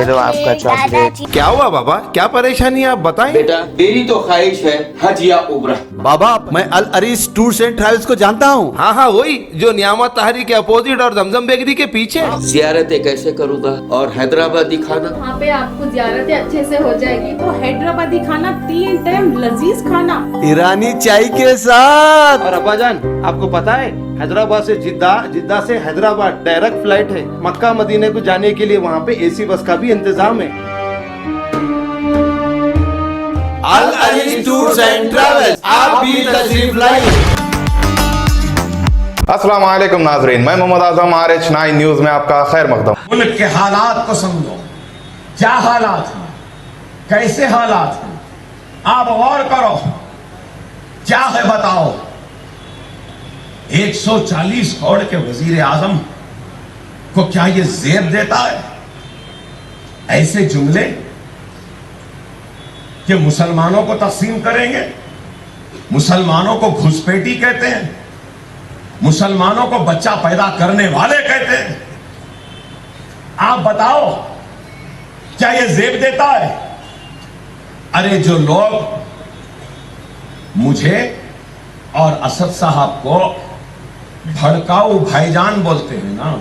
लो आपका चॉकलेट। क्या हुआ बाबा, क्या परेशानी है आप बताएं। बेटा मेरी तो ख्वाहिश है हज या उम्रा। बाबा मैं अल अरीस टूर्स एंड ट्रैवल्स को जानता हूँ। हाँ हाँ वही जो नियामत ताहरी के अपोजिट और जमजम बेकरी के पीछे। जियारतें कैसे करूँगा और हैदराबादी खाना? वहाँ पे आपको जियारतें अच्छे से हो जाएगी। वो हैदराबादी खाना 3 टाइम लजीज खाना, ईरानी चाय के साथ। और अब्बाजान आपको पता है हैदराबाद से जिद्दा, जिद्दा से हैदराबाद डायरेक्ट फ्लाइट है। मक्का मदीने को जाने के लिए वहाँ पे एसी बस का भी इंतजाम है। अल अरीस टूर्स एंड ट्रैवल्स, आप भी तशरीफ लाइए। अस्सलाम वालेकुम नाजरीन, मैं मोहम्मद आजम RH9 न्यूज में आपका खैर मकदम। मुल्क के हालात को समझो, क्या हालात हैं, कैसे हालात हैं, आप गौर करो, क्या है बताओ। 140 करोड़ के वजीर आजम को क्या ये जेब देता है ऐसे जुमले कि मुसलमानों को तकसीम करेंगे, मुसलमानों को घुसपैठी कहते हैं, मुसलमानों को बच्चा पैदा करने वाले कहते हैं। आप बताओ क्या ये जेब देता है? अरे जो लोग मुझे और असद साहब को भड़काऊ भाईजान बोलते हैं ना,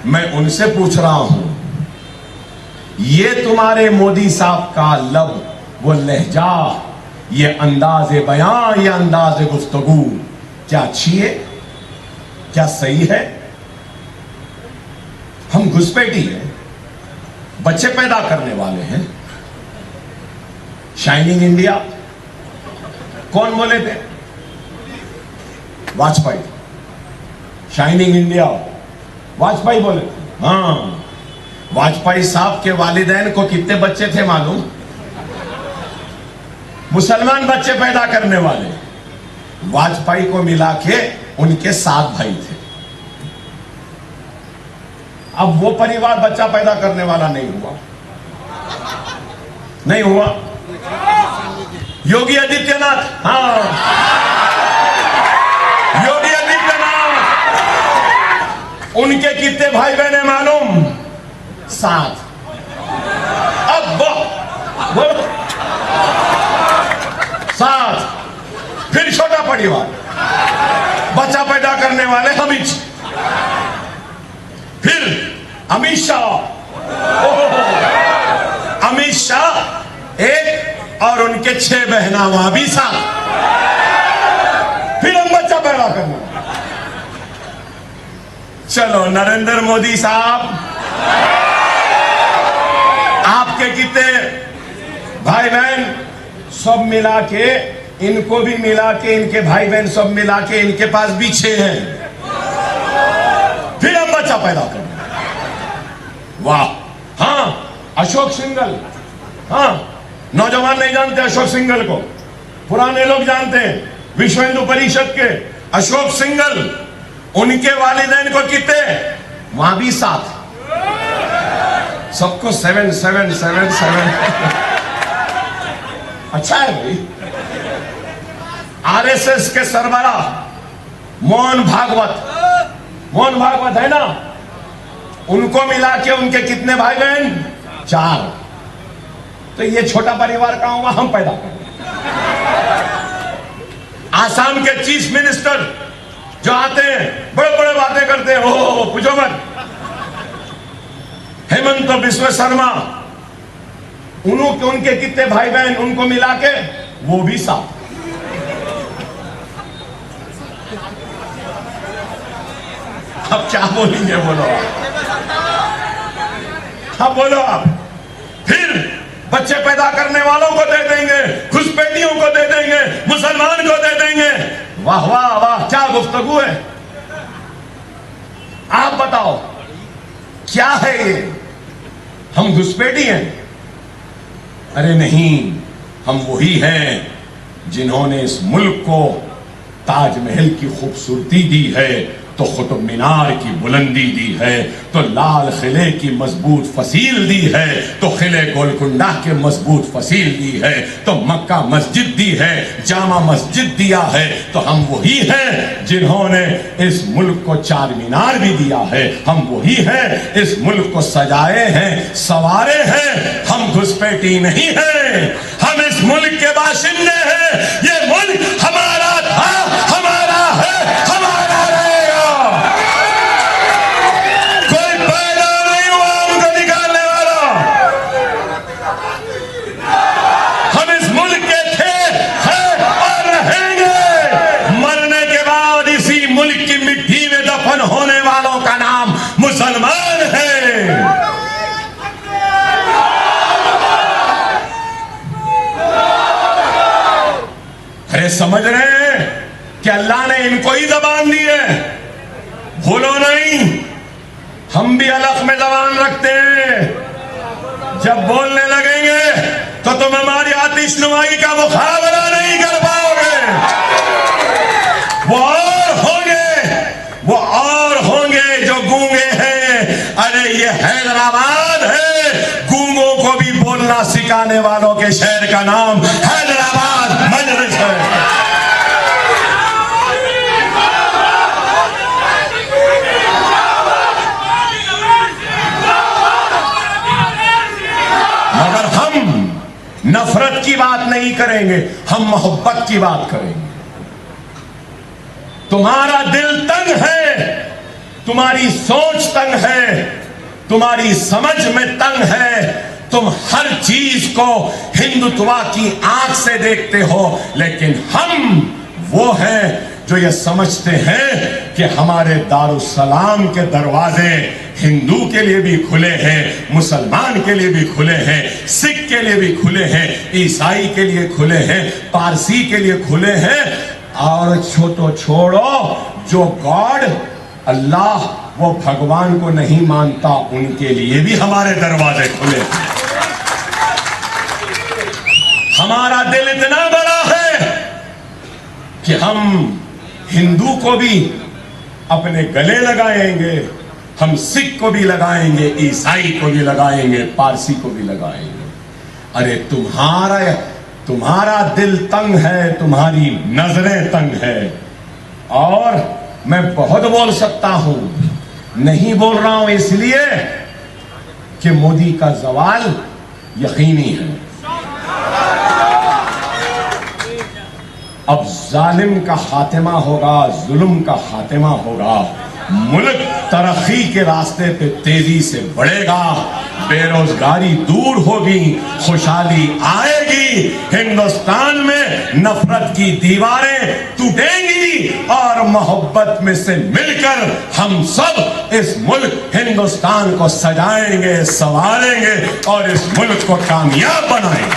मैं उनसे पूछ रहा हूं, ये तुम्हारे मोदी साहब का लब, वो लहजा, ये अंदाज़े बयां, ये अंदाज़े गुफ्तगू क्या अच्छी है, क्या सही है? हम घुसपैठी हैं, बच्चे पैदा करने वाले हैं। शाइनिंग इंडिया कौन बोले थे? वाजपेयी। शाइनिंग इंडिया वाजपेयी बोले थे। हाँ, वाजपेयी साहब के वालिदैन को कितने बच्चे थे मालूम? मुसलमान बच्चे पैदा करने वाले वाजपेयी को मिला के उनके 7 भाई थे। अब वो परिवार बच्चा पैदा करने वाला नहीं हुआ, नहीं हुआ। योगी आदित्यनाथ, हाँ, योगी आदित्यनाथ, उनके कितने भाई बहन मालूम? 7। अब वो 7। फिर छोटा परिवार, बच्चा पैदा करने वाले अमित, फिर अमित शाह, अमित शाह 1 और उनके 6 बहना वहां भी 7। फिर हम बच्चा पैदा करना। चलो नरेंद्र मोदी साहब, आपके कितने भाई बहन? सब मिला के, इनको भी मिला के, इनके भाई बहन सब मिला के इनके पास भी 6 हैं। फिर हम बच्चा पैदा करना। वाह। हाँ, अशोक सिंघल, हाँ, नौजवान नहीं जानते अशोक सिंघल को, पुराने लोग जानते हैं। विश्व हिंदू परिषद के अशोक सिंघल, उनके वालिदैन को कितने? वहां भी 7। सबको 7, 7, 7, 7। अच्छा है भाई। RSS के सरबराह मोहन भागवत है ना, उनको मिला के उनके कितने भाई बहन? 4। तो ये छोटा परिवार कहां हुआ? हम पैदा कर। आसाम के चीफ मिनिस्टर जो आते हैं, बड़े बड़े बातें करते हैं, ओ पूछो मत। हेमंत बिस्व शर्मा, उनके कितने भाई बहन? उनको मिला के वो भी 7। अब क्या बोलेंगे? बोलो अब, बोलो आप। फिर बच्चे पैदा करने वालों को दे देंगे, घुसपैठियों को दे देंगे, मुसलमान को दे देंगे। वाह वाह वाह, क्या गुफ्तगू है। आप बताओ क्या है ये? हम घुसपैठी हैं? अरे नहीं, हम वही हैं जिन्होंने इस मुल्क को ताजमहल की खूबसूरती दी है तो कुतुब मीनार की बुलंदी दी है, तो लाल किले की मजबूत फसील दी है, तो किले गोलकुंडा के मजबूत फसील दी है, तो मक्का मस्जिद दी है, जामा मस्जिद दिया है। तो हम वही हैं जिन्होंने इस मुल्क को चार मीनार भी दिया है, हम वही हैं इस मुल्क को सजाए हैं, संवारे हैं। हम घुसपैठी नहीं हैं, हम इस मुल्क के बाशिंदे हैं। ये मुल्क हमारा था, हमारा है, हमारा रहेगा। कोई पैदा नहीं हुआ हमको निकालने वाला। हम इस मुल्क के थे, हैं और रहेंगे। मरने के बाद इसी मुल्क की मिट्टी में दफन होने वालों का नाम मुसलमान है। अरे समझ रहे हैं कि अल्लाह ने इनको ही जबान दी है, भूलो नहीं। हम भी अलग में जबान रखते हैं, जब बोलने लगेंगे तो तुम हमारी आतिशनुमाई का मुकाबला नहीं कर पाओगे। वो और होंगे जो गूंगे हैं। अरे ये हैदराबाद है, गूंगों को भी बोलना सिखाने वालों के शहर का नाम हैदराबाद मजलिस है। मगर हम नफरत की बात नहीं करेंगे, हम मोहब्बत की बात करेंगे। तुम्हारा दिल तंग है, तुम्हारी सोच तंग है, तुम्हारी समझ में तंग है, तुम हर चीज को हिंदुत्वा की आंख से देखते हो। लेकिन हम वो हैं जो ये समझते हैं कि हमारे दारुस्सलाम के दरवाजे हिंदू के लिए भी खुले हैं, मुसलमान के लिए भी खुले हैं, सिख के लिए भी खुले हैं, ईसाई के लिए खुले हैं, पारसी के लिए खुले हैं। और छोड़ो जो गॉड अल्लाह वो भगवान को नहीं मानता, उनके लिए भी हमारे दरवाजे खुले हैं। हमारा दिल इतना बड़ा है कि हम हिंदू को भी अपने गले लगाएंगे, हम सिख को भी लगाएंगे, ईसाई को भी लगाएंगे, पारसी को भी लगाएंगे। अरे तुम्हारा दिल तंग है, तुम्हारी नजरें तंग है। और मैं बहुत बोल सकता हूं, नहीं बोल रहा हूं इसलिए कि मोदी का जवाल यकीनी है। अब जालिम का खात्मा होगा, जुल्म का खात्मा होगा, मुल्क तरक्की के रास्ते पे तेजी से बढ़ेगा, बेरोजगारी दूर होगी, खुशहाली आएगी, हिंदुस्तान में नफरत की दीवारें टूटेंगी और मोहब्बत में से मिलकर हम सब इस मुल्क हिंदुस्तान को सजाएंगे, संवारेंगे और इस मुल्क को कामयाब बनाएंगे।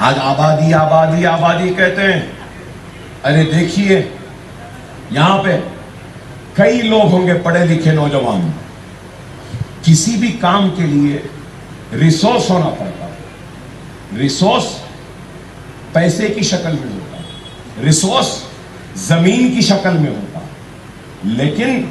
आज आबादी आबादी आबादी कहते हैं। अरे देखिए यहां पे कई लोग होंगे पढ़े लिखे नौजवान, किसी भी काम के लिए रिसोर्स होना पड़ता है। रिसोर्स पैसे की शक्ल में होता है, रिसोर्स जमीन की शक्ल में होता है। लेकिन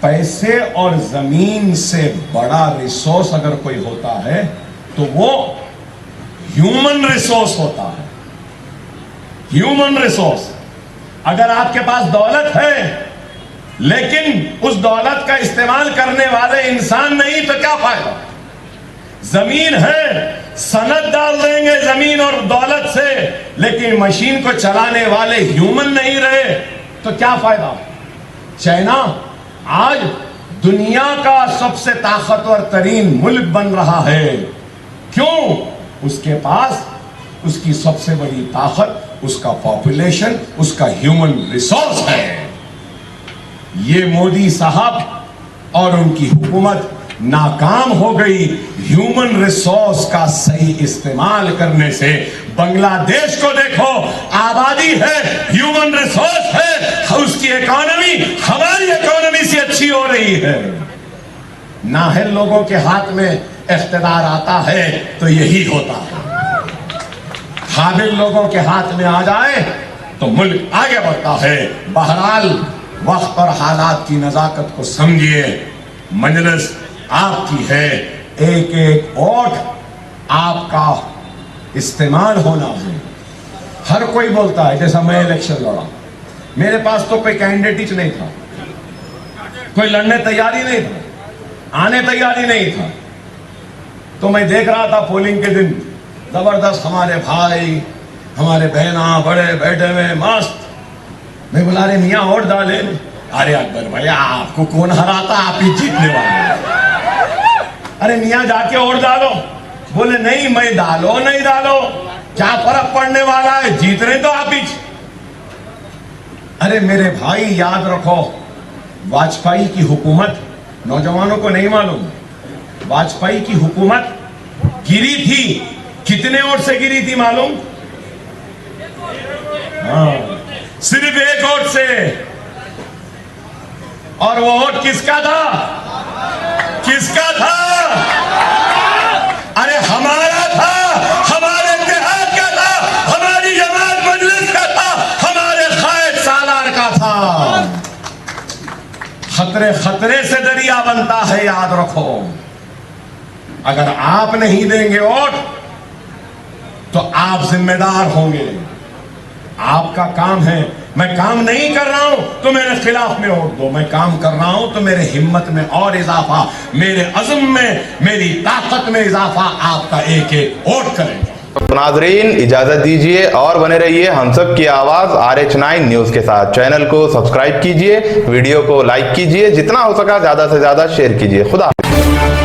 पैसे और जमीन से बड़ा रिसोर्स अगर कोई होता है तो वो ह्यूमन रिसोर्स होता है। Human resource. अगर आपके पास दौलत है लेकिन उस दौलत का इस्तेमाल करने वाले इंसान नहीं तो क्या फायदा। जमीन है, सनद डाल देंगे जमीन और दौलत से, लेकिन मशीन को चलाने वाले ह्यूमन नहीं रहे तो क्या फायदा। चाइना आज दुनिया का सबसे ताकतवर तरीन मुल्क बन रहा है। क्यों? उसके पास उसकी सबसे बड़ी ताकत उसका पॉपुलेशन, उसका ह्यूमन रिसोर्स है। ये मोदी साहब और उनकी हुकूमत नाकाम हो गई ह्यूमन रिसोर्स का सही इस्तेमाल करने से। बांग्लादेश को देखो, आबादी है, ह्यूमन रिसोर्स है, उसकी इकोनॉमी हमारी इकोनॉमी से अच्छी हो रही है। नाहल लोगों के हाथ में इख्तिदार आता है तो यही होता है। काबिल लोगों के हाथ में आ जाए तो मुल्क आगे बढ़ता है। बहरहाल वक्त और हालात की नजाकत को समझिए, मजलिस आपकी है, एक एक वोट आपका इस्तेमाल होना है। हर कोई बोलता है, जैसा मैं इलेक्शन लड़ा, मेरे पास तो कोई कैंडिडेट ही नहीं था, कोई लड़ने तैयारी नहीं था, आने तैयारी नहीं था, तो मैं देख रहा था पोलिंग के दिन जबरदस्त हमारे भाई हमारे बहना बड़े बैठे हुए मस्त। मैं बोला अरे मियाँ वोट डाले। अरे अकबर भैया आपको कौन हराता, आप ही जीतने वाले। अरे मियाँ जाके वोट डालो। बोले नहीं, मैं डालो नहीं डालो क्या फर्क पड़ने वाला है, जीत रहे तो आप ही। अरे मेरे भाई याद रखो, वाजपेयी की हुकूमत, नौजवानों को नहीं मालूम, वाजपेयी की हुकूमत गिरी थी, कितने वोट से गिरी थी मालूम? हाँ, सिर्फ एक वोट से। और वो वोट किसका था? किसका था? अरे हमारा था, हमारे इत्तेहाद का था, हमारी जमात मजलिस का था, हमारे कायद सालार का था। खतरे खतरे से दरिया बनता है, याद रखो। अगर आप नहीं देंगे वोट तो आप जिम्मेदार होंगे। आपका काम है, मैं काम नहीं कर रहा हूं तो मेरे खिलाफ में वोट दो, मैं काम कर रहा हूं तो मेरे हिम्मत में और इजाफा, मेरे अज़्म में, मेरी ताकत में इजाफा आपका एक एक वोट करेगा। तो नाजरीन इजाजत दीजिए और बने रहिए हम सब की आवाज RH9 न्यूज के साथ। चैनल को सब्सक्राइब कीजिए, वीडियो को लाइक कीजिए, जितना हो सका ज्यादा से ज्यादा शेयर कीजिए। खुदा हाफिज़।